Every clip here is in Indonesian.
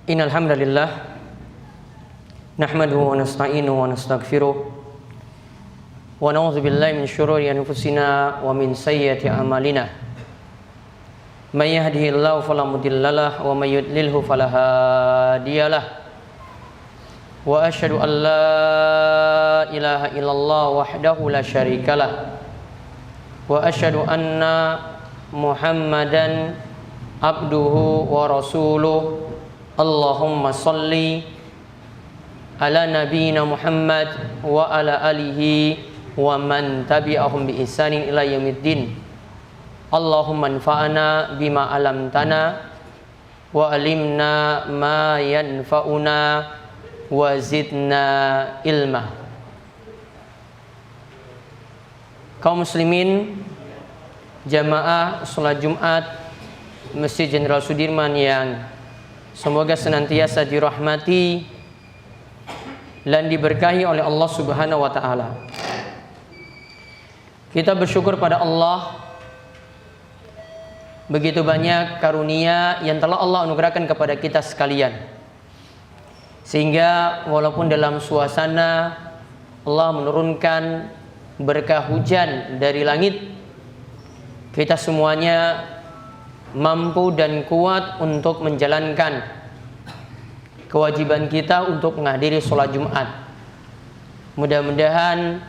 Innal hamdalillah nahmaduhu wa nasta'inuhu wa nastaghfiruh wa na'udzu billahi min syururi anfusina wa min sayyiati a'malina. May yahdihillahu fala mudhillalah wa may yudlilhu fala hadiyalah. Wa asyhadu an la ilaha illallah wahdahu la syarikalah. Wa asyhadu anna Muhammadan abduhu wa rasuluh. Allahumma salli ala nabiyyina Muhammad wa ala alihi wa man tabi'ahum bi ihsanin ila yaumiddin. Allahumma anfa'na bima 'allamtana wa 'allimna ma yanfa'una wa zidna ilma. Kaum muslimin jamaah salat Jumat Masjid Jenderal Sudirman yang semoga senantiasa dirahmati dan diberkahi oleh Allah Subhanahu wa taala. Kita bersyukur pada Allah, begitu banyak karunia yang telah Allah anugerahkan kepada kita sekalian. Sehingga walaupun dalam suasana Allah menurunkan berkah hujan dari langit, kita semuanya mampu dan kuat untuk menjalankan kewajiban kita untuk menghadiri sholat Jumat. Mudah-mudahan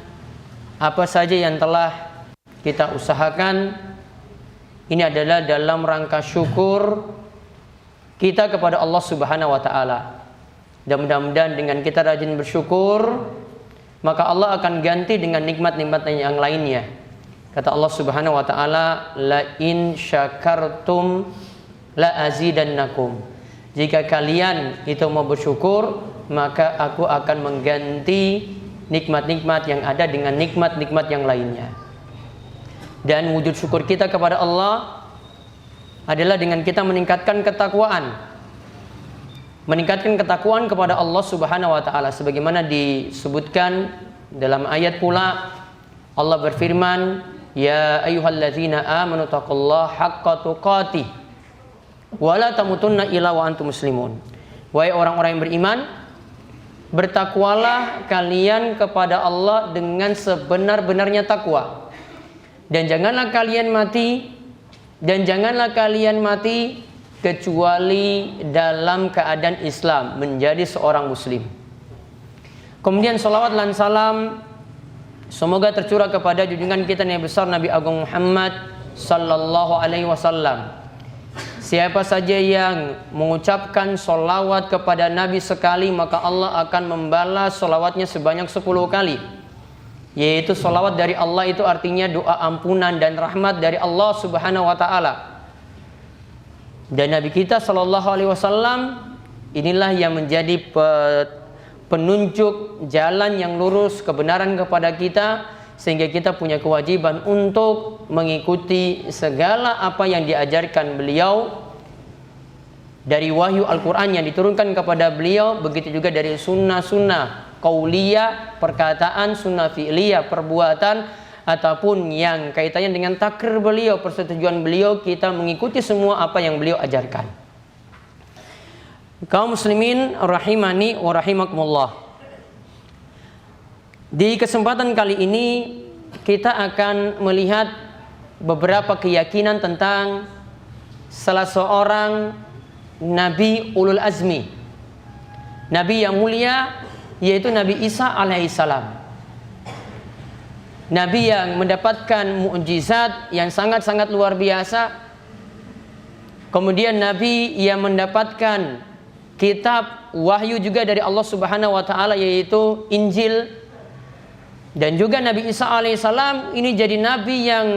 apa saja yang telah kita usahakan ini adalah dalam rangka syukur kita kepada Allah Subhanahu wa taala. Dan mudah-mudahan dengan kita rajin bersyukur, maka Allah akan ganti dengan nikmat-nikmat yang lainnya. Kata Allah Subhanahu wa taala, la in syakartum la azidannakum. Jika kalian itu mau bersyukur, maka aku akan mengganti nikmat-nikmat yang ada dengan nikmat-nikmat yang lainnya. Dan wujud syukur kita kepada Allah adalah dengan kita meningkatkan ketakwaan. Meningkatkan ketakwaan kepada Allah Subhanahu wa taala sebagaimana disebutkan dalam ayat pula Allah berfirman, ya ayyuhalladzina amanu taqullaha haqqa tuqatih wa la tamutunna illa wa antum muslimun. Wahai orang-orang yang beriman, bertakwalah kalian kepada Allah dengan sebenar-benarnya takwa. Dan janganlah kalian mati kecuali dalam keadaan Islam, menjadi seorang muslim. Kemudian salawat dan salam semoga tercurah kepada junjungan kita Nabi besar Nabi Agung Muhammad sallallahu alaihi wasallam. Siapa saja yang mengucapkan salawat kepada Nabi sekali, maka Allah akan membalas salawatnya sebanyak 10 kali. Yaitu salawat dari Allah itu artinya doa ampunan dan rahmat dari Allah Subhanahu wa taala. Dan Nabi kita sallallahu alaihi wasallam inilah yang menjadi penunjuk jalan yang lurus kebenaran kepada kita, sehingga kita punya kewajiban untuk mengikuti segala apa yang diajarkan beliau dari wahyu Al-Quran yang diturunkan kepada beliau, begitu juga dari sunnah-sunnah qauliyah, perkataan, sunnah fi'liyah, perbuatan, ataupun yang kaitannya dengan takrir beliau, persetujuan beliau, kita mengikuti semua apa yang beliau ajarkan. Kaum muslimin rahimani wa rahimakumullah. Di kesempatan kali ini kita akan melihat beberapa keyakinan tentang salah seorang Nabi ulul azmi, Nabi yang mulia, yaitu Nabi Isa alaihissalam. Nabi yang mendapatkan mukjizat yang sangat-sangat luar biasa. Kemudian Nabi yang mendapatkan kitab wahyu juga dari Allah Subhanahu wa taala, yaitu Injil. Dan juga Nabi Isa alaihissalam ini jadi nabi yang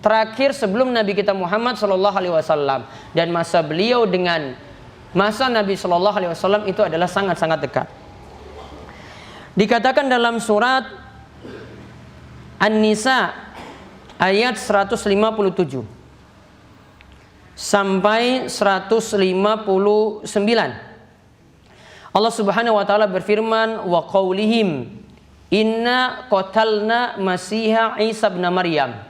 terakhir sebelum Nabi kita Muhammad sallallahu alaihi wasallam, dan masa beliau dengan masa Nabi sallallahu alaihi wasallam itu adalah sangat-sangat dekat. Dikatakan dalam surat An-Nisa ayat 157 sampai 159. Allah Subhanahu wa taala berfirman, wa qaulihim inna qatalna Masiha Isa ibn Maryam.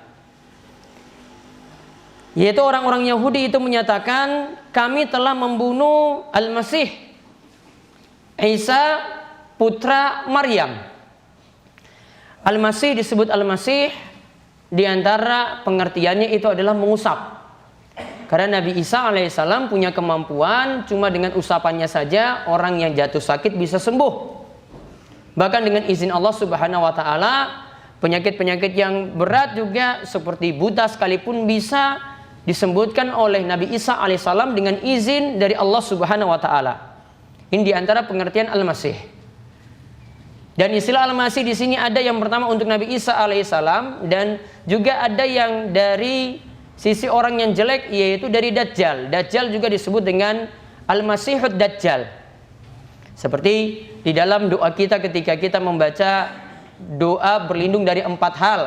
Yaitu orang-orang Yahudi itu menyatakan kami telah membunuh Al-Masih Isa putra Maryam. Al-Masih disebut Al-Masih di antara pengertiannya itu adalah mengusap. Karena Nabi Isa alaihissalam punya kemampuan cuma dengan usapannya saja orang yang jatuh sakit bisa sembuh. Bahkan dengan izin Allah Subhanahu wa taala, penyakit-penyakit yang berat juga seperti buta sekalipun bisa disebutkan oleh Nabi Isa alaihissalam dengan izin dari Allah Subhanahu wa taala. Ini di antara pengertian Al-Masih. Dan istilah Al-Masih di sini ada yang pertama untuk Nabi Isa alaihissalam dan juga ada yang dari sisi orang yang jelek, yaitu dari Dajjal. Dajjal juga disebut dengan Al-Masihud Dajjal. Seperti di dalam doa kita ketika kita membaca doa berlindung dari 4 hal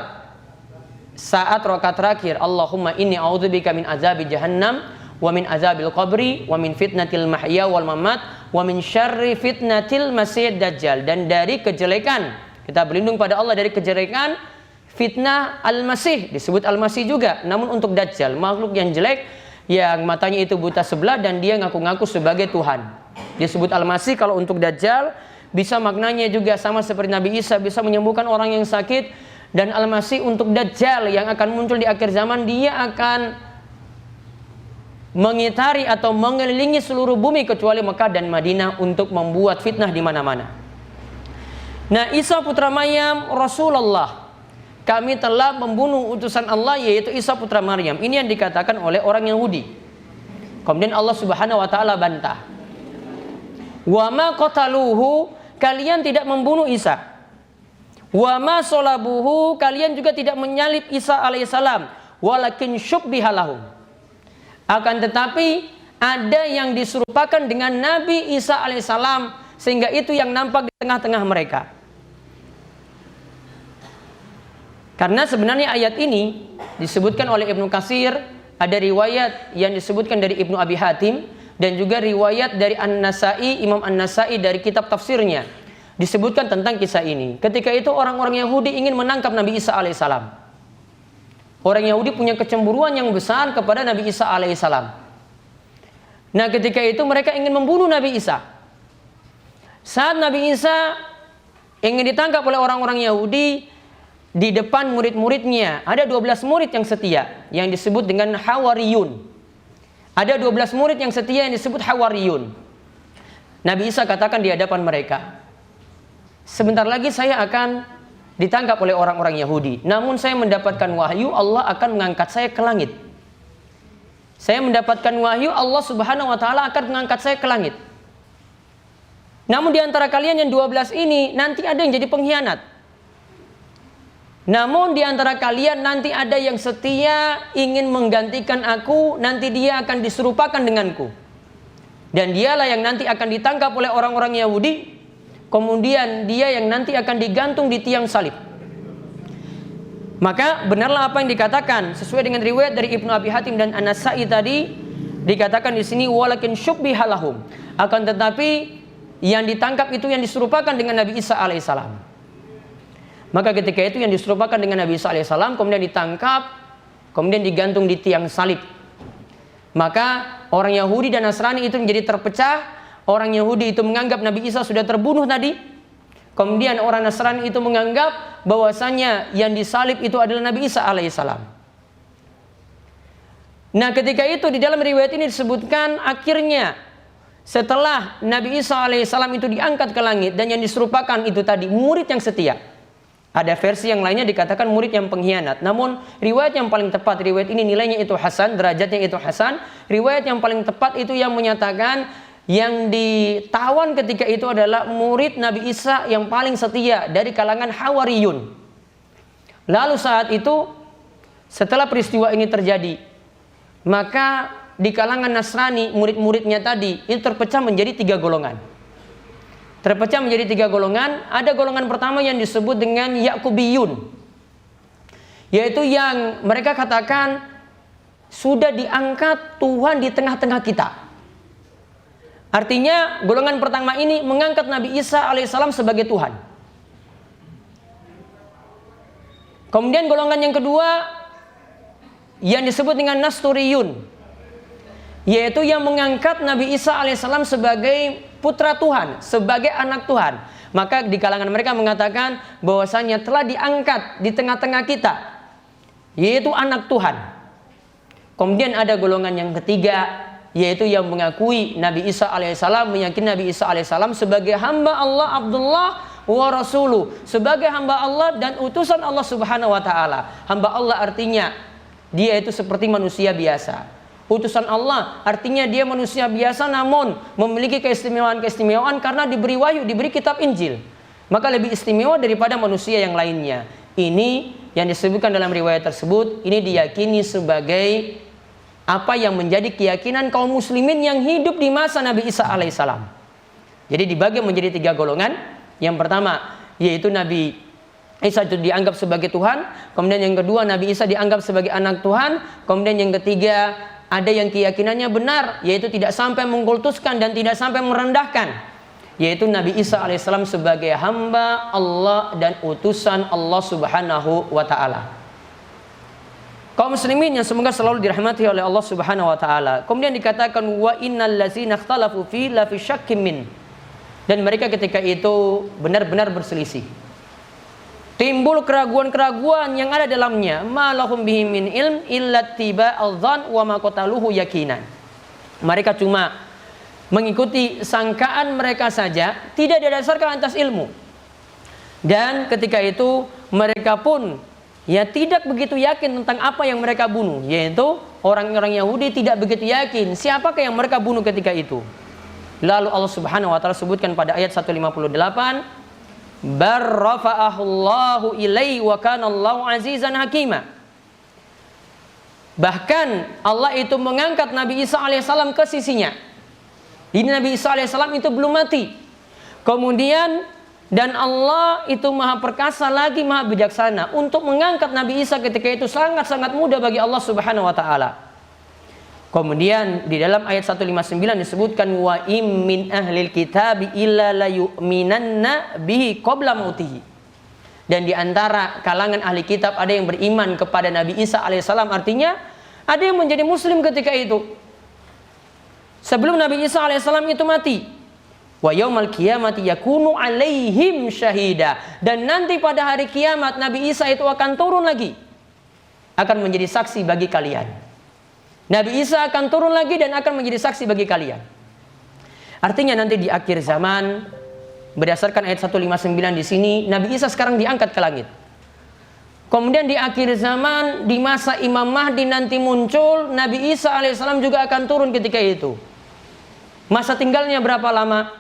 saat rakaat terakhir. Allahumma inni a'udzubika min azabi jahannam wa min azabil qabri wa min fitnatil mahya wal mamat wa min syarri fitnatil masihid dajjal. Dan dari kejelekan, kita berlindung pada Allah dari kejelekan fitnah Al-Masih, disebut Al-Masih juga. Namun untuk Dajjal, makhluk yang jelek yang matanya itu buta sebelah dan dia ngaku-ngaku sebagai Tuhan, disebut Al-Masih. Kalau untuk Dajjal bisa maknanya juga sama seperti Nabi Isa, bisa menyembuhkan orang yang sakit. Dan Al-Masih untuk Dajjal yang akan muncul di akhir zaman, dia akan mengitari atau mengelilingi seluruh bumi kecuali Mekah dan Madinah untuk membuat fitnah di mana-mana. Nah, Isa putra Maryam Rasulullah, kami telah membunuh utusan Allah yaitu Isa putra Maryam. Ini yang dikatakan oleh orang Yahudi. Kemudian Allah Subhanahu wa taala bantah. Wa ma qataluhu, kalian tidak membunuh Isa. Wa ma salabuhu, kalian juga tidak menyalib Isa alaihissalam. Walakin syubbiha lahum. Akan tetapi ada yang diserupakan dengan Nabi Isa alaihissalam sehingga itu yang nampak di tengah-tengah mereka. Karena sebenarnya ayat ini disebutkan oleh Ibnu Katsir, ada riwayat yang disebutkan dari Ibnu Abi Hatim dan juga riwayat dari An-Nasai, Imam An-Nasai dari kitab tafsirnya. Disebutkan tentang kisah ini. Ketika itu orang-orang Yahudi ingin menangkap Nabi Isa alaihissalam. Orang Yahudi punya kecemburuan yang besar kepada Nabi Isa alaihissalam. Nah, ketika itu mereka ingin membunuh Nabi Isa. Saat Nabi Isa ingin ditangkap oleh orang-orang Yahudi, di depan murid-muridnya ada 12 murid yang setia yang disebut dengan Hawariyun. Ada 12 murid yang setia yang disebut Hawariyun. Nabi Isa katakan di hadapan mereka, sebentar lagi saya akan ditangkap oleh orang-orang Yahudi. Namun saya mendapatkan wahyu Allah akan mengangkat saya ke langit. Saya mendapatkan wahyu Allah Subhanahu wa taala akan mengangkat saya ke langit. Namun di antara kalian yang 12 ini nanti ada yang jadi pengkhianat. Namun di antara kalian nanti ada yang setia ingin menggantikan aku, nanti dia akan diserupakan denganku. Dan dialah yang nanti akan ditangkap oleh orang-orang Yahudi, kemudian dia yang nanti akan digantung di tiang salib. Maka benarlah apa yang dikatakan sesuai dengan riwayat dari Ibnu Abi Hatim dan An-Nasai tadi, dikatakan di sini walakin syubbiha lahum. Akan tetapi yang ditangkap itu yang diserupakan dengan Nabi Isa alaihissalam. Maka ketika itu yang diserupakan dengan Nabi Isa alaihissalam kemudian ditangkap, kemudian digantung di tiang salib. Maka orang Yahudi dan Nasrani itu menjadi terpecah. Orang Yahudi itu menganggap Nabi Isa sudah terbunuh tadi. Kemudian orang Nasrani itu menganggap bahwasanya yang disalib itu adalah Nabi Isa alaihissalam. Nah, ketika itu di dalam riwayat ini disebutkan akhirnya setelah Nabi Isa alaihissalam itu diangkat ke langit dan yang diserupakan itu tadi murid yang setia. Ada versi yang lainnya dikatakan murid yang pengkhianat. Namun riwayat yang paling tepat, riwayat ini nilainya itu hasan, derajatnya itu hasan. Riwayat yang paling tepat itu yang menyatakan yang ditawan ketika itu adalah murid Nabi Isa yang paling setia dari kalangan Hawariyun. Lalu saat itu setelah peristiwa ini terjadi, maka di kalangan Nasrani murid-muridnya tadi itu terpecah menjadi 3 golongan. Terpecah menjadi 3 golongan. Ada golongan pertama yang disebut dengan Yakubiyun, yaitu yang mereka katakan sudah diangkat Tuhan di tengah-tengah kita. Artinya golongan pertama ini mengangkat Nabi Isa alaihissalam sebagai Tuhan. Kemudian golongan yang kedua yang disebut dengan Nasturiyun, yaitu yang mengangkat Nabi Isa alaihissalam sebagai putra Tuhan, sebagai anak Tuhan. Maka di kalangan mereka mengatakan bahwasanya telah diangkat di tengah-tengah kita, yaitu anak Tuhan. Kemudian ada golongan yang ketiga, yaitu yang mengakui Nabi Isa alaihissalam, meyakini Nabi Isa alaihissalam sebagai hamba Allah, Abdullah wa Rasuluh, sebagai hamba Allah dan utusan Allah subhanahu wa ta'ala. Hamba Allah artinya dia itu seperti manusia biasa. Utusan Allah artinya dia manusia biasa namun memiliki keistimewaan-keistimewaan karena diberi wahyu, diberi kitab Injil. Maka lebih istimewa daripada manusia yang lainnya. Ini yang disebutkan dalam riwayat tersebut, ini diyakini sebagai apa yang menjadi keyakinan kaum muslimin yang hidup di masa Nabi Isa alaihissalam. Jadi dibagi menjadi 3 golongan. Yang pertama yaitu Nabi Isa itu dianggap sebagai Tuhan. Kemudian yang kedua, Nabi Isa dianggap sebagai anak Tuhan. Kemudian yang ketiga, ada yang keyakinannya benar, yaitu tidak sampai mengkultuskan dan tidak sampai merendahkan, yaitu Nabi Isa alaihissalam sebagai hamba Allah dan utusan Allah subhanahu wa ta'ala. Kaum muslimin yang semoga selalu dirahmati oleh Allah subhanahu wa ta'ala. Kemudian dikatakan wa innal ladzina ikhtalafu fi la fi syakkim min. Dan mereka ketika itu benar-benar berselisih. Timbul keraguan-keraguan yang ada dalamnya. Ma lahum bihi min ilm illa tiba'al dzan wa ma qataluhu yakinan. Mereka cuma mengikuti sangkaan mereka saja, tidak didasarkan atas ilmu. Dan ketika itu mereka pun tidak begitu yakin tentang apa yang mereka bunuh, yaitu orang-orang Yahudi tidak begitu yakin siapakah yang mereka bunuh ketika itu. Lalu Allah subhanahu wa ta'ala sebutkan pada ayat 158, bar rafa'ahullahu ilaihi wa kana Allahu azizan hakima. Bahkan Allah itu mengangkat Nabi Isa alaihissalam ke sisinya. Ini Nabi Isa alaihissalam itu belum mati. Kemudian dan Allah itu maha perkasa lagi maha bijaksana untuk mengangkat Nabi Isa ketika itu sangat-sangat mudah bagi Allah subhanahu wa ta'ala. Kemudian di dalam ayat 159 disebutkan wa im min ahlil kitabi illa la yu'minanna bihi qabla mautihi. Dan di antara kalangan ahli kitab ada yang beriman kepada Nabi Isa alaihissalam, artinya ada yang menjadi muslim ketika itu sebelum Nabi Isa alaihissalam itu mati. Wa yaumal qiyamati yakunu alaihim syahida. Dan nanti pada hari kiamat Nabi Isa itu akan turun lagi, akan menjadi saksi bagi kalian. Nabi Isa akan turun lagi dan akan menjadi saksi bagi kalian. Artinya nanti di akhir zaman, berdasarkan ayat 159 di sini, Nabi Isa sekarang diangkat ke langit. Kemudian di akhir zaman, di masa Imam Mahdi nanti muncul, Nabi Isa alaihissalam juga akan turun ketika itu. Masa tinggalnya berapa lama?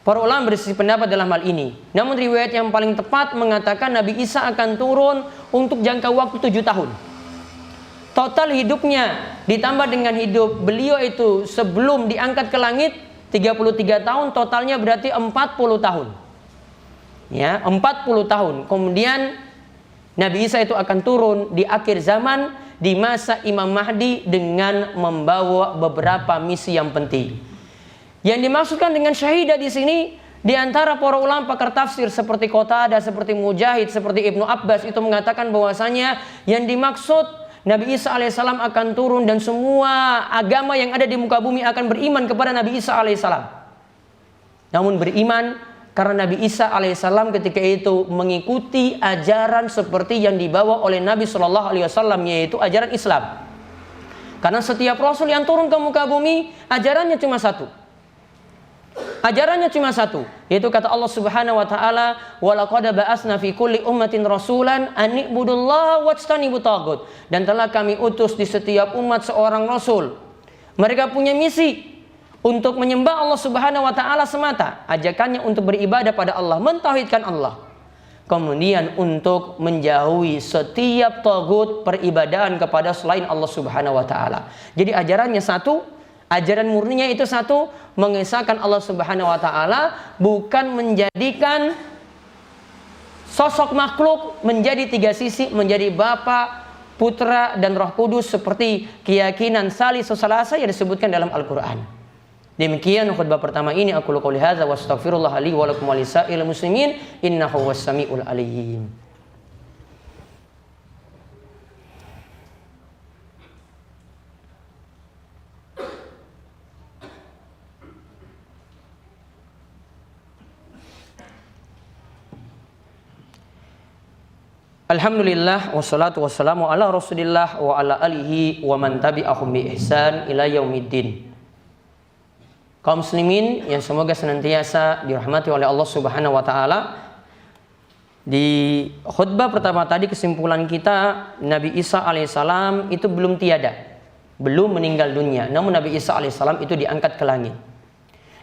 Para ulama berselisih pendapat dalam hal ini. Namun riwayat yang paling tepat mengatakan Nabi Isa akan turun untuk jangka waktu 7 tahun. Total hidupnya ditambah dengan hidup beliau itu sebelum diangkat ke langit 33 tahun, totalnya berarti 40 tahun. Ya, 40 tahun. Kemudian Nabi Isa itu akan turun di akhir zaman di masa Imam Mahdi dengan membawa beberapa misi yang penting. Yang dimaksudkan dengan syahidah di sini, di antara para ulama pakar tafsir seperti Qatadah, seperti Mujahid, seperti Ibnu Abbas itu mengatakan bahwasanya yang dimaksud Nabi Isa alaihissalam akan turun dan semua agama yang ada di muka bumi akan beriman kepada Nabi Isa alaihissalam. Namun beriman karena Nabi Isa alaihissalam ketika itu mengikuti ajaran seperti yang dibawa oleh Nabi Shallallahu Alaihi Wasallam, yaitu ajaran Islam. Karena setiap Rasul yang turun ke muka bumi ajarannya cuma satu. Ajarannya cuma satu, yaitu kata Allah subhanahu wa ta'ala, walaqad ba'asna fi kulli ummatin rasulan an i'budullaha wajtanibut taghut. Dan telah kami utus di setiap umat seorang rasul. Mereka punya misi untuk menyembah Allah subhanahu wa ta'ala semata. Ajakannya untuk beribadah pada Allah, mentauhidkan Allah. Kemudian untuk menjauhi setiap taghut, peribadahan kepada selain Allah subhanahu wa ta'ala. Jadi ajarannya satu. Ajaran murninya itu satu, mengesahkan Allah subhanahu wa ta'ala, bukan menjadikan sosok makhluk menjadi 3 sisi, menjadi Bapa, Putra, dan Roh Kudus seperti keyakinan Salisus Salasa yang disebutkan dalam Al-Quran. Demikian khutbah pertama ini, aku qouli hadza wa astaghfirullah li wa lakum wa lisa'il muslimin innahu was samiul alim. Alhamdulillah wassalatu wassalamu ala Rasulillah wa ala alihi wa man tabi'ahum bi ihsan ila yaumiddin. Kaum muslimin yang semoga senantiasa dirahmati oleh Allah Subhanahu wa taala. Di khutbah pertama tadi kesimpulan kita, Nabi Isa alaihissalam itu belum tiada, belum meninggal dunia. Namun Nabi Isa alaihissalam itu diangkat ke langit.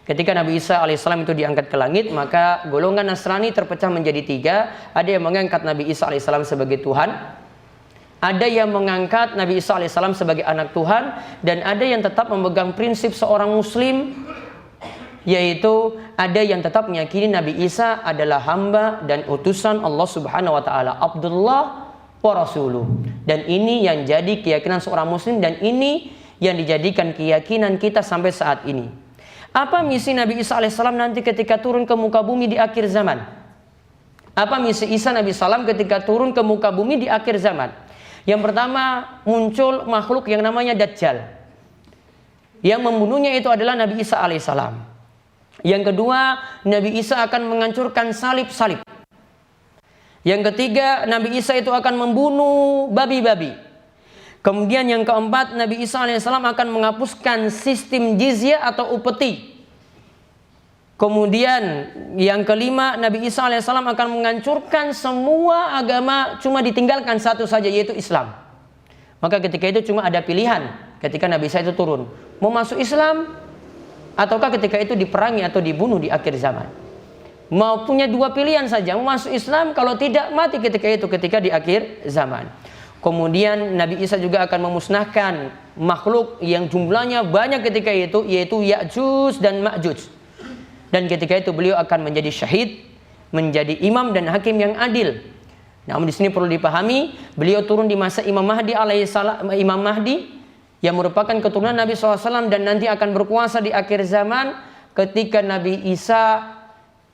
Ketika Nabi Isa alaihissalam itu diangkat ke langit, maka golongan Nasrani terpecah menjadi tiga. Ada yang mengangkat Nabi Isa alaihissalam sebagai Tuhan, ada yang mengangkat Nabi Isa alaihissalam sebagai anak Tuhan, dan ada yang tetap memegang prinsip seorang Muslim, yaitu ada yang tetap meyakini Nabi Isa adalah hamba dan utusan Allah Subhanahu wa taala, Abdullah wa Rasuluh. Dan ini yang jadi keyakinan seorang Muslim, dan ini yang dijadikan keyakinan kita sampai saat ini. Apa misi Nabi Isa alaihissalam nanti ketika turun ke muka bumi di akhir zaman? Apa misi Isa Nabi Salam ketika turun ke muka bumi di akhir zaman? Yang pertama, muncul makhluk yang namanya Dajjal. Yang membunuhnya itu adalah Nabi Isa alaihissalam. Yang kedua, Nabi Isa akan menghancurkan salib-salib. Yang ketiga, Nabi Isa itu akan membunuh babi-babi. Kemudian yang keempat, Nabi Isa alaihissalam akan menghapuskan sistem jizyah atau upeti. Kemudian yang kelima, Nabi Isa alaihissalam akan menghancurkan semua agama, cuma ditinggalkan satu saja, yaitu Islam. Maka ketika itu cuma ada pilihan ketika Nabi Isa itu turun, mau masuk Islam ataukah ketika itu diperangi atau dibunuh di akhir zaman. Mau punya dua pilihan saja, mau masuk Islam, kalau tidak mati ketika di akhir zaman. Kemudian Nabi Isa juga akan memusnahkan makhluk yang jumlahnya banyak ketika itu, yaitu Ya'juj dan Ma'juj. Dan ketika itu beliau akan menjadi syahid, menjadi imam dan hakim yang adil. Namun di sini perlu dipahami, beliau turun di masa Imam Mahdi alaihissalam, Imam Mahdi yang merupakan keturunan Nabi SAW dan nanti akan berkuasa di akhir zaman. Ketika Nabi Isa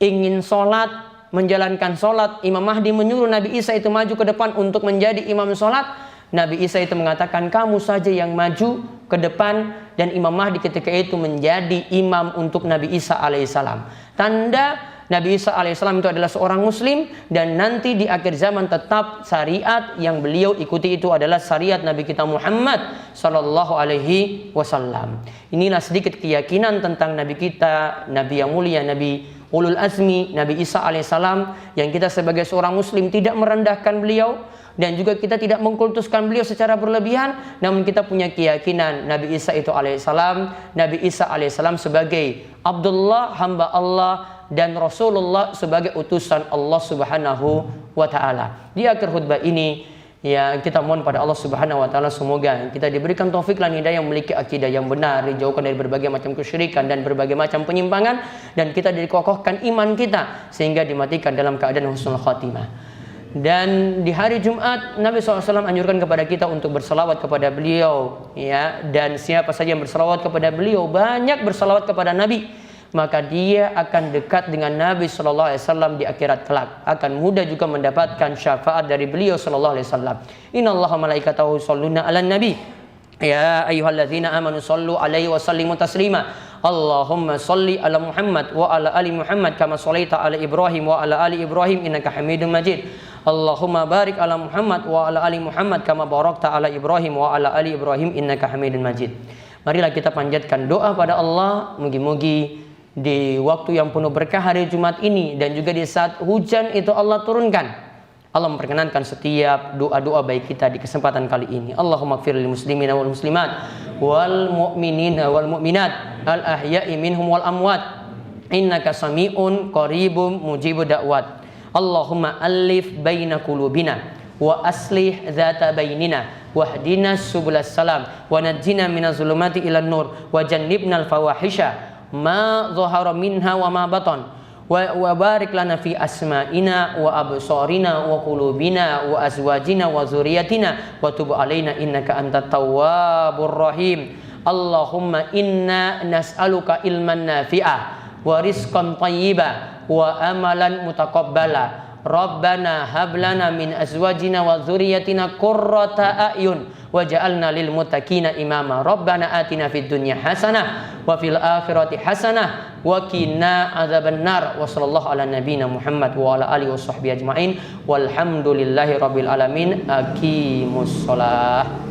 ingin sholat, menjalankan sholat, Imam Mahdi menyuruh Nabi Isa itu maju ke depan untuk menjadi imam sholat. Nabi Isa itu mengatakan, kamu saja yang maju ke depan, dan Imam Mahdi ketika itu menjadi imam untuk Nabi Isa alaihissalam. Tanda Nabi Isa alaihissalam itu adalah seorang Muslim, dan nanti di akhir zaman tetap syariat yang beliau ikuti itu adalah syariat Nabi kita Muhammad sallallahu alaihi wasallam. Inilah sedikit keyakinan tentang Nabi kita, Nabi yang mulia, Nabi Ulul Azmi, Nabi Isa alaihissalam, yang kita sebagai seorang Muslim tidak merendahkan beliau, dan juga kita tidak mengkultuskan beliau secara berlebihan. Namun kita punya keyakinan Nabi Isa itu alaihissalam, Nabi Isa alaihissalam sebagai Abdullah, hamba Allah, dan Rasulullah sebagai utusan Allah Subhanahu wa taala. Di akhir khutbah ini, ya, kita mohon pada Allah Subhanahu wa taala semoga kita diberikan taufik dan hidayah memiliki akidah yang benar, dijauhkan dari berbagai macam kesyirikan dan berbagai macam penyimpangan, dan kita dikokohkan iman kita sehingga dimatikan dalam keadaan husnul khatimah. Dan di hari Jumat Nabi SAW anjurkan kepada kita untuk berselawat kepada beliau, ya, dan siapa saja yang berselawat kepada beliau, banyak berselawat kepada Nabi, maka dia akan dekat dengan Nabi SAW di akhirat kelak, akan mudah juga mendapatkan syafaat dari beliau SAW. Innallaha malaikatahu yusholluna 'alan nabi ya ayyuhalladzina amanu shollu 'alaihi wa sallimu taslima. Allahumma sholli ala Muhammad wa ala ali Muhammad kama shallaita ala Ibrahim wa ala ali Ibrahim innaka Hamidum Majid. Allahumma barik ala Muhammad wa ala ali Muhammad kama barakta ala Ibrahim wa ala ali Ibrahim innaka Hamidum Majid. Marilah kita panjatkan doa pada Allah, mugi-mugi di waktu yang penuh berkah hari Jumat ini, dan juga di saat hujan itu Allah turunkan, Allah memperkenankan setiap doa-doa baik kita di kesempatan kali ini. Allahumma ighfir lil muslimina wal muslimat wal mu'minina wal mu'minat al ahya'i minhum wal amwat innaka sami'un qaribum mujibud da'wat. Allahumma alif baina qulubina wa aslih dzata bainina wahdina subulas salam wa najjina minaz zulumati ilan nur wa jannibnal fawahisha ma dhahara minha wa ma batan wa barik lana fi asma'ina wa absarina wa qulubina wa azwajina wa zuriyatina wa tub alaina innaka antat tawwabur rahim. Allahumma inna nas'aluka ilman nafi'a wa rizqan thayyiba wa amalan mutaqabbala. Rabbana hab lana min azwajina wa dzurriyyatina qurrata a'yun waj'alna lil muttaqina imama. Rabbana atina fid dunya hasanah wa fil akhirati hasanah wa qina adzabannar. Wa sallallahu ala nabiyyina Muhammad wa ala alihi washabbihi ajmain. Walhamdulillahi rabbil alamin. Aqimus shalah.